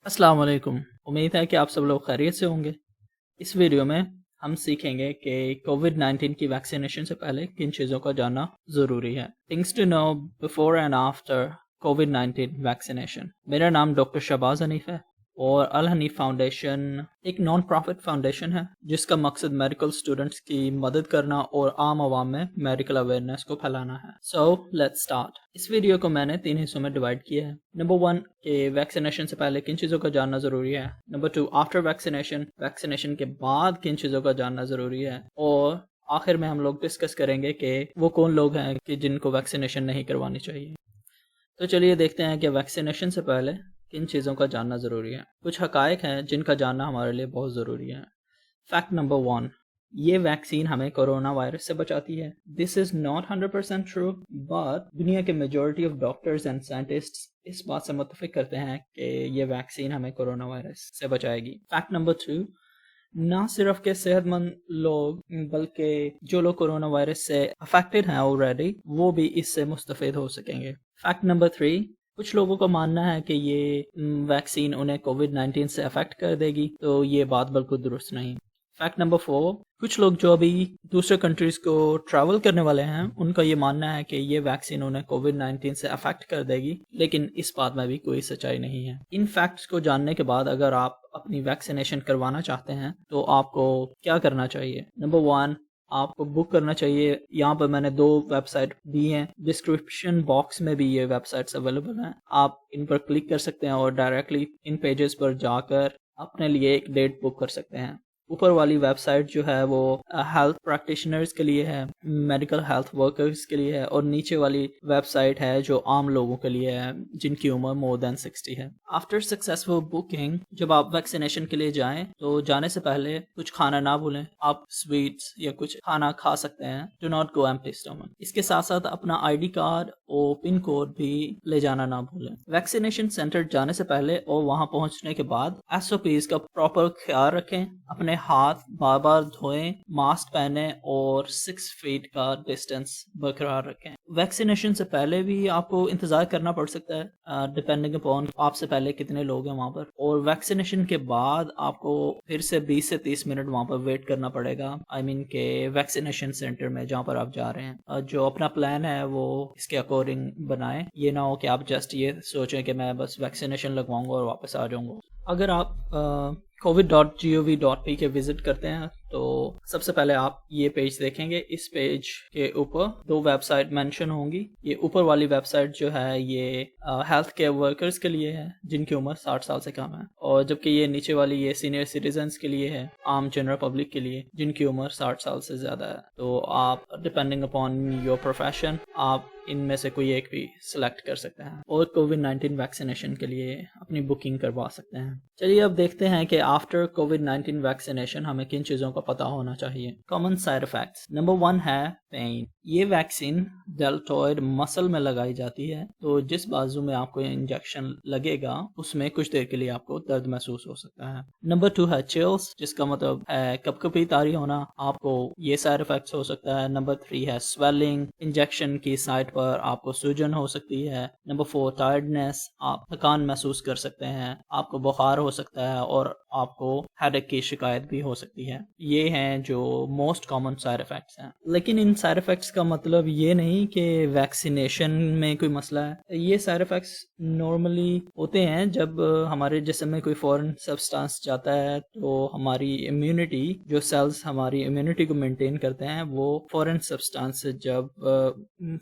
السلام علیکم، امید ہے کہ آپ سب لوگ خیریت سے ہوں گے۔ اس ویڈیو میں ہم سیکھیں گے کہ کووڈ 19 کی ویکسینیشن سے پہلے کن چیزوں کا جاننا ضروری ہے۔ Things to know before and after covid 19 vaccination. میرا نام ڈاکٹر شہباز حنیف ہے اور الحنیف فاؤنڈیشن ایک نان پروفٹ فاؤنڈیشن ہے جس کا مقصد میڈیکل اسٹوڈنٹس کی مدد کرنا اور عام عوام میں میڈیکل اویئرنیس کو پھیلانا ہے۔ So let's start. اس ویڈیو کو میں نے 3 حصوں میں ڈیوائڈ کیا ہے۔ نمبر 1 کہ ویکسینیشن سے پہلے کن چیزوں کا جاننا ضروری ہے۔ نمبر 2 آفٹر ویکسینیشن، ویکسینیشن کے بعد کن چیزوں کا جاننا ضروری ہے۔ اور آخر میں ہم لوگ ڈسکس کریں گے کہ وہ کون لوگ ہیں کہ جن کو ویکسینیشن نہیں کروانی چاہیے۔ تو چلیے دیکھتے ہیں کہ ویکسینیشن سے پہلے کن چیزوں کا جاننا ضروری ہے۔ کچھ حقائق ہیں جن کا جاننا ہمارے لیے بہت ضروری ہے۔ فیکٹ نمبر 1، یہ ویکسین ہمیں کورونا وائرس سے بچاتی ہے۔ This is not 100% true, but دنیا کے majority of doctors and scientist اس بات سے متفق کرتے ہیں کہ یہ ویکسین ہمیں کورونا وائرس سے بچائے گی۔ فیکٹ نمبر 2، نہ صرف کہ صحت مند لوگ بلکہ جو لوگ کورونا وائرس سے افیکٹڈ ہیں آلریڈی وہ بھی اس سے مستفید ہو سکیں گے۔ فیکٹ نمبر 3، کچھ لوگوں کا ماننا ہے کہ یہ ویکسین انہیں کووڈ 19 سے افیکٹ کر دے گی، تو یہ بات بالکل درست نہیں۔ فیکٹ نمبر 4، کچھ لوگ جو ابھی دوسرے کنٹریز کو ٹریول کرنے والے ہیں ان کا یہ ماننا ہے کہ یہ ویکسین انہیں کووڈ 19 سے افیکٹ کر دے گی، لیکن اس بات میں بھی کوئی سچائی نہیں ہے۔ ان فیکٹس کو جاننے کے بعد اگر آپ اپنی ویکسینیشن کروانا چاہتے ہیں تو آپ کو کیا کرنا چاہیے۔ نمبر 1، آپ کو بک کرنا چاہیے۔ یہاں پر میں نے 2 ویب سائٹ دی ہیں، ڈسکرپشن باکس میں بھی یہ ویب سائٹس اویلیبل ہیں، آپ ان پر کلک کر سکتے ہیں اور ڈائریکٹلی ان پیجز پر جا کر اپنے لیے ایک ڈیٹ بک کر سکتے ہیں۔ اوپر والی ویب سائٹ جو ہے وہ ہیلتھ پریکٹیشنرز کے لیے ہے، میڈیکل ہیلتھ ورکرز کے لیے ہے، اور نیچے والی ویب سائٹ ہے جو عام لوگوں کے لیے ہے جن کی عمر مور دین 60 ہے۔ آفٹر سکسیسفل بکنگ، جب آپ ویکسینیشن کے لیے جائیں تو جانے سے پہلے کچھ کھانا نہ بھولیں۔ آپ سویٹس یا کچھ کھانا کھا سکتے ہیں، do not go empty stomach. اس کے ساتھ ساتھ اپنا ID کارڈ اور پن کوڈ بھی لے جانا نہ بھولیں۔ ویکسینیشن سینٹر جانے سے پہلے اور وہاں پہنچنے کے بعد SOPs کا پراپر خیال رکھیں، اپنے ہاتھ بار بار دھوئیں، ماسک پہنیں اور 6 فیٹ کا ڈسٹینس برقرار رکھیں۔ ویکسینیشن سے پہلے بھی آپ کو انتظار کرنا پڑ سکتا ہے، ڈپینڈنگ اپون آپ سے پہلے کتنے لوگ ہیں وہاں پر، اور ویکسینیشن کے بعد آپ کو پھر سے 20 سے 30 منٹ وہاں پر ویٹ کرنا پڑے گا، کہ ویکسینیشن سینٹر میں جہاں پر آپ جا رہے ہیں۔ جو اپنا پلان ہے وہ اس کے اکارڈنگ بنائیں، یہ نہ ہو کہ آپ جسٹ یہ سوچیں کہ میں بس ویکسینیشن لگواؤں گا اور واپس آ جاؤں گا۔ اگر آپ covid.gov.p کے وزٹ کرتے ہیں تو سب سے پہلے آپ یہ پیج دیکھیں گے۔ اس پیج کے اوپر 2 ویب سائٹ مینشن ہوں گی۔ یہ اوپر والی ویب سائٹ جو ہے یہ ہیلتھ کیئر ورکرز کے لیے ہے جن کی عمر 60 سال سے کم ہے، اور جبکہ یہ نیچے والی یہ سینئر سٹیزنز کے لیے ہے، عام جنرل پبلک کے لیے جن کی عمر 60 سال سے زیادہ ہے۔ تو آپ ڈپینڈنگ اپون یور پروفیشن آپ ان میں سے کوئی ایک بھی سلیکٹ کر سکتے ہیں اور کووڈ 19 ویکسینیشن کے لیے اپنی بکنگ کروا سکتے ہیں۔ چلیے اب دیکھتے ہیں کہ آفٹر کووڈ 19 ویکسینیشن ہمیں کن چیزوں کا پتہ ہونا چاہیے۔ Common side effects. نمبر 1 ہے پین۔ یہ ویکسین ڈیلٹوئڈ مسل میں لگائی جاتی ہے، تو جس بازو میں آپ کو انجیکشن لگے گا اس میں کچھ دیر کے لیے آپ کو درد محسوس ہو سکتا ہے۔ نمبر 2 ہے چلز، جس کا مطلب ہے کپ کپی طاری ہونا، آپ کو یہ سائیڈ افیکٹس ہو سکتا ہے۔ نمبر 3 ہے سویلنگ، انجیکشن کی سائٹ پر آپ کو سوجن ہو سکتی ہے۔ نمبر 4 ٹائرڈنیس، آپ تھکان محسوس کر سکتے ہیں، آپ کو بخار ہو سکتا ہے اور آپ کو ہیڈ ایک کی شکایت بھی ہو سکتی ہے۔ یہ ہیں جو موسٹ کامن سائیڈ افیکٹس ہیں، لیکن ان سائیڈ افیکٹس کا مطلب یہ نہیں کہ ویکسینیشن میں کوئی مسئلہ ہے۔ یہ سائیڈ افیکٹس نارملی ہوتے ہیں جب ہمارے جسم میں کوئی فورن سبسٹانس جاتا ہے تو ہماری امیونٹی، جو سیلز ہماری امیونٹی کو مینٹین کرتے ہیں، وہ فورن سبسٹانس سے جب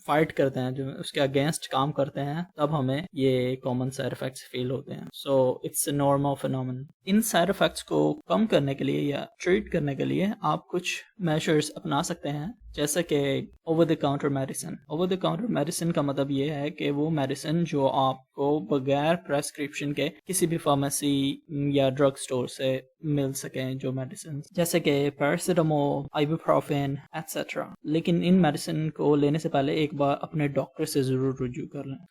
فائٹ کرتے ہیں، جو اس کے اگینسٹ کام کرتے ہیں، تب ہمیں یہ کامن سائیڈ افیکٹس فیل ہوتے ہیں۔ So it's a normal phenomenon. ان سائیڈ افیکٹس کو کم کرنے کے لیے یا ٹریٹ کرنے کے لیے آپ کچھ میجرز اپنا سکتے ہیں، جیسے کہ over the counter medicine. Over the counter medicine کا مطلب یہ ہے کہ وہ میڈیسن جو آپ کو بغیر پریسکرپشن کے کسی بھی فارمیسی یا ڈرگ سٹور سے مل سکیں، جو میڈیسن جیسے کہ پیراسیٹامول، آئیبوپروفین ایٹسیٹرا۔ لیکن ان میڈیسن کو لینے سے پہلے ایک بار اپنے ڈاکٹر سے ضرور رجوع کر لیں۔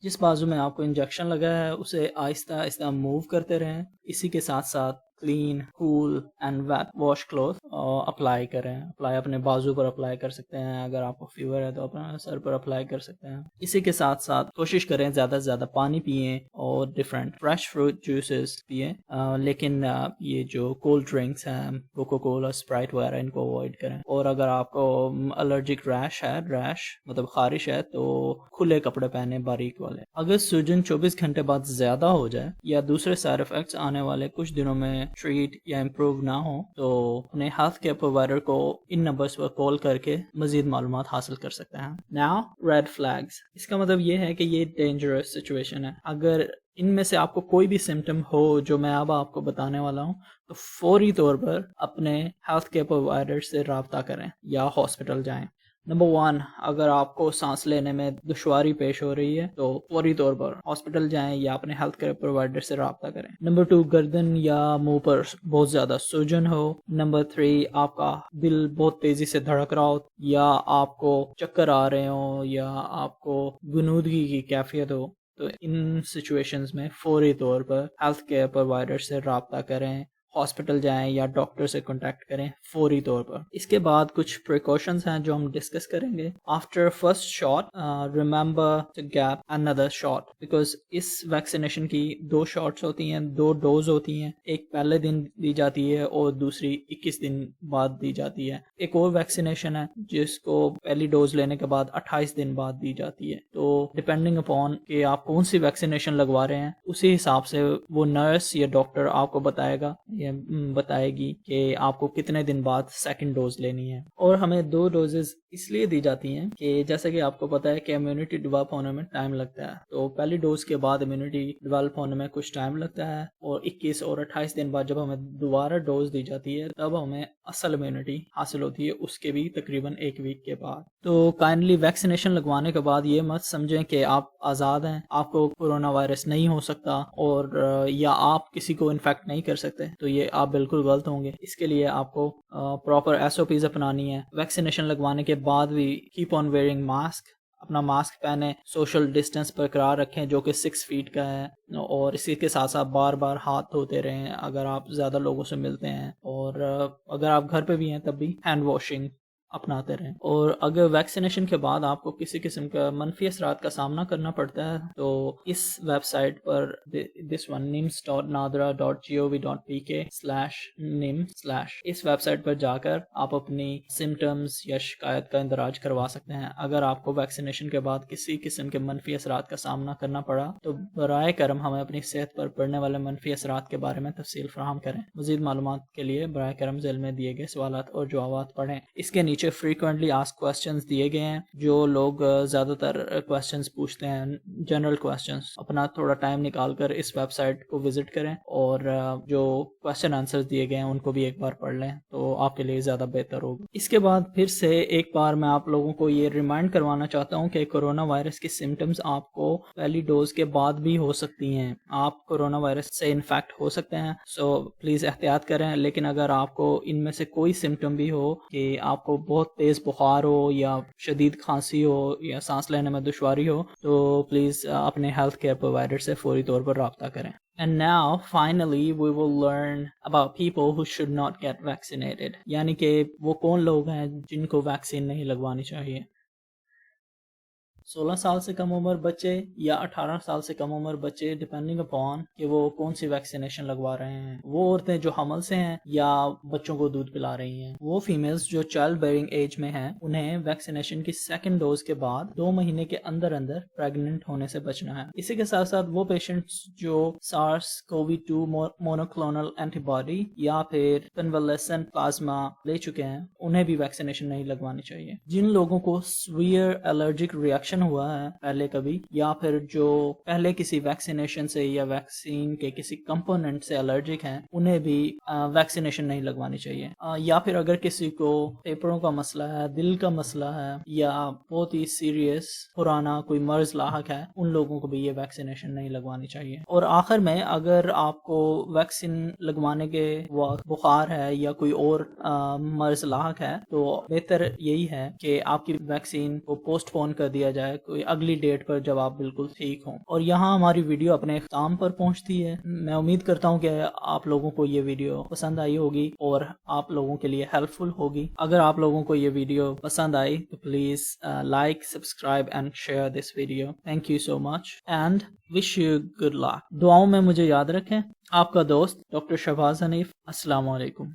جس بازو میں آپ کو انجیکشن لگا ہے اسے آہستہ آہستہ موو کرتے رہیں، اسی کے ساتھ ساتھ clean, cool and wet wash cloth apply کریں. اپلائی اپنے بازو پر اپلائی کر سکتے ہیں, اگر آپ کو فیور ہے تو اپنے سر پر اپلائی کر سکتے ہیں. اسی کے ساتھ ساتھ کوشش کریں زیادہ سے زیادہ پانی پئیں اور ڈفرینٹ فریش فروٹ جوسز پئیں, لیکن یہ جو کولڈ ڈرنکس ہیں کوکو کولا, اسپرائٹ وغیرہ ان کو اوائڈ کریں. اور اگر آپ کو الرجک ریش مطلب خارش ہے تو کھلے کپڑے پہنے باریک والے. اگر سوجن 24 گھنٹے بعد زیادہ ہو جائے یا دوسرے سائڈ افیکٹس آنے والے کچھ دنوں میں ٹریٹ یا امپروو نہ ہو تو اپنے ہیلتھ کیئر پرووائڈر کو ان نمبرز پر کال کر کے مزید معلومات حاصل کر سکتے ہیں. ناؤ ریڈ فلیگز, اس کا مطلب یہ ہے کہ یہ ڈینجرس سچویشن ہے. اگر ان میں سے آپ کو کوئی بھی سمٹم ہو جو میں اب آپ کو بتانے والا ہوں تو فوری طور پر اپنے ہیلتھ کیئر پرووائڈر سے رابطہ کریں یا ہاسپٹل جائیں. نمبر 1, اگر آپ کو سانس لینے میں دشواری پیش ہو رہی ہے تو فوری طور پر ہاسپٹل جائیں یا اپنے ہیلتھ کیئر پرووائڈر سے رابطہ کریں. نمبر 2, گردن یا منہ پر بہت زیادہ سوجن ہو. نمبر 3, آپ کا دل بہت تیزی سے دھڑک رہا ہو یا آپ کو چکر آ رہے ہوں یا آپ کو غنودگی کی کیفیت ہو تو ان سچویشنز میں فوری طور پر ہیلتھ کیئر پرووائڈر سے رابطہ کریں, ہاسپٹل جائیں یا ڈاکٹر سے کانٹیکٹ کریں فوری طور پر. اس کے بعد کچھ پریکاشنز ہیں جو ہم ڈسکس کریں گے. After first shot remember to get another shot, because اس ویکسینیشن کی 2 شاٹس ہوتی ہیں, 2 ڈوز ہوتی ہیں. ایک پہلے دن دی جاتی ہے اور دوسری 21 دن بعد دی جاتی ہے. ایک اور ویکسینیشن ہے جس کو پہلی ڈوز لینے کے بعد 28 دن بعد دی جاتی ہے. تو ڈپینڈنگ اپون کہ آپ کون سی ویکسینیشن لگوا رہے ہیں اسی حساب سے وہ نرس یا ڈاکٹر آپ کو بتائے گی کہ آپ کو کتنے دن بعد سیکنڈ ڈوز لینی ہے. اور ہمیں 2 ڈوزز اس لیے دی جاتی ہیں کہ جیسا کہ آپ کو پتا ہے کہ امیونٹی ڈیولپ ہونے میں ٹائم لگتا ہے. تو پہلی ڈوز کے بعد امیونٹی ڈیولپ ہونے میں کچھ ٹائم لگتا ہے اور 21 اور 28 دن بعد جب ہمیں دوبارہ ڈوز دی جاتی ہے تب ہمیں اصل امیونٹی حاصل ہوتی ہے, اس کے بھی تقریباً 1 ویک کے بعد. تو کائنڈلی ویکسینیشن لگوانے کے بعد یہ مت سمجھیں کہ آپ آزاد ہیں, آپ کو کورونا وائرس نہیں ہو سکتا اور یا آپ کسی کو انفیکٹ نہیں کر سکتے, تو یہ آپ بالکل غلط ہوں گے. اس کے لیے آپ کو پراپر SOPs اپنانی ہے. ویکسینیشن لگوانے کے بعد بھی کیپ آن ویئرنگ ماسک, اپنا ماسک پہنیں, سوشل ڈسٹینس برقرار رکھیں جو کہ 6 فیٹ کا ہے, اور اسی کے ساتھ ساتھ بار بار ہاتھ دھوتے رہیں اگر آپ زیادہ لوگوں سے ملتے ہیں, اور اگر آپ گھر پہ بھی ہیں تب بھی ہینڈ واشنگ اپناتے رہیں. اور اگر ویکسینیشن کے بعد آپ کو کسی قسم کا منفی اثرات کا سامنا کرنا پڑتا ہے تو اس ویب سائٹ پر nims.nadra.gov.pk/nim/ اس ویب سائٹ پر جا کر آپ اپنی سمٹمز یا شکایت کا اندراج کروا سکتے ہیں. اگر آپ کو ویکسینیشن کے بعد کسی قسم کے منفی اثرات کا سامنا کرنا پڑا تو برائے کرم ہمیں اپنی صحت پر پڑنے والے منفی اثرات کے بارے میں تفصیل فراہم کریں. مزید معلومات کے لیے برائے کرم ذیل میں دیے گئے سوالات اور جوابات پڑھیں. اس کے نیچے فریکوینٹلی آسک کوسچنز دیے گئے ہیں. جو لوگ زیادہ تر کوسچنز پوچھتے ہیں جنرل کوسچنز, اپنا تھوڑا ٹائم نکال کر اس ویب سائٹ کو وزٹ کریں اور جو کوسچن آنسرز دیے گئے ہیں ان کو بھی ایک بار پڑھ لیں تو آپ کے لیے زیادہ بہتر ہوگا. اس کے بعد پھر سے ایک بار میں آپ لوگوں کو یہ ریمائنڈ کروانا چاہتا ہوں کہ کورونا وائرس کی سمٹمز آپ کو پہلی ڈوز کے بعد بھی ہو سکتی ہیں. آپ کورونا وائرس سے انفیکٹ ہو سکتے ہیں, سو پلیز احتیاط کریں. لیکن اگر آپ کو ان میں سے کوئی سمٹم بھی ہو کہ آپ کو بہت تیز بخار ہو یا شدید کھانسی ہو یا سانس لینے میں دشواری ہو تو پلیز اپنے ہیلتھ کیئر پرووائڈر سے فوری طور پر رابطہ کریں. And now finally we will learn about people who should not get vaccinated, یعنی کہ وہ کون لوگ ہیں جن کو ویکسین نہیں لگوانی چاہیے. 16 سال سے کم عمر بچے یا 18 سال سے کم عمر بچے ڈیپینڈنگ اپون کہ وہ کون سی ویکسینیشن لگوا رہے ہیں. وہ عورتیں جو حمل سے ہیں یا بچوں کو دودھ پلا رہی ہیں. وہ فیمیلز جو چائلڈ بیئرنگ ایج میں ہیں انہیں ویکسینیشن کی سیکنڈ ڈوز کے بعد 2 مہینے کے اندر پریگننٹ ہونے سے بچنا ہے. اسی کے ساتھ ساتھ وہ پیشنٹس جو SARS-CoV-2 مونوکلونل اینٹی باڈی یا پھر کنولیسنٹ پلازما لے چکے ہیں انہیں بھی ویکسینیشن نہیں لگوانی چاہیے. جن لوگوں کو سویئر الرجک ریئیکشن ہوا ہے پہلے کبھی یا پھر جو پہلے کسی ویکسینیشن سے یا ویکسین کے کسی کمپوننٹ سے الرجک ہیں انہیں بھی ویکسینیشن نہیں لگوانی چاہیے. یا پھر اگر کسی کو پھیپھڑوں کا مسئلہ ہے, دل کا مسئلہ ہے یا بہت ہی سیریس پرانا کوئی مرض لاحق ہے ان لوگوں کو بھی یہ ویکسینیشن نہیں لگوانی چاہیے. اور آخر میں اگر آپ کو ویکسین لگوانے کے وقت بخار ہے یا کوئی اور مرض لاحق ہے تو بہتر یہی ہے کہ آپ کی ویکسین کو پوسٹ پون کر دیا جائے ہے کوئی اگلی ڈیٹ پر جب آپ بالکل ٹھیک ہوں. اور یہاں ہماری ویڈیو اپنے اختتام پر پہنچتی ہے. میں امید کرتا ہوں کہ آپ لوگوں کو یہ ویڈیو پسند آئی ہوگی اور آپ لوگوں کے لیے ہیلپ فل ہوگی. اگر آپ لوگوں کو یہ ویڈیو پسند آئی تو please like, subscribe and share this video. Thank you so much and wish you good luck. دعاؤں میں مجھے یاد رکھیں. آپ کا دوست ڈاکٹر شہباز حنیف. السلام علیکم.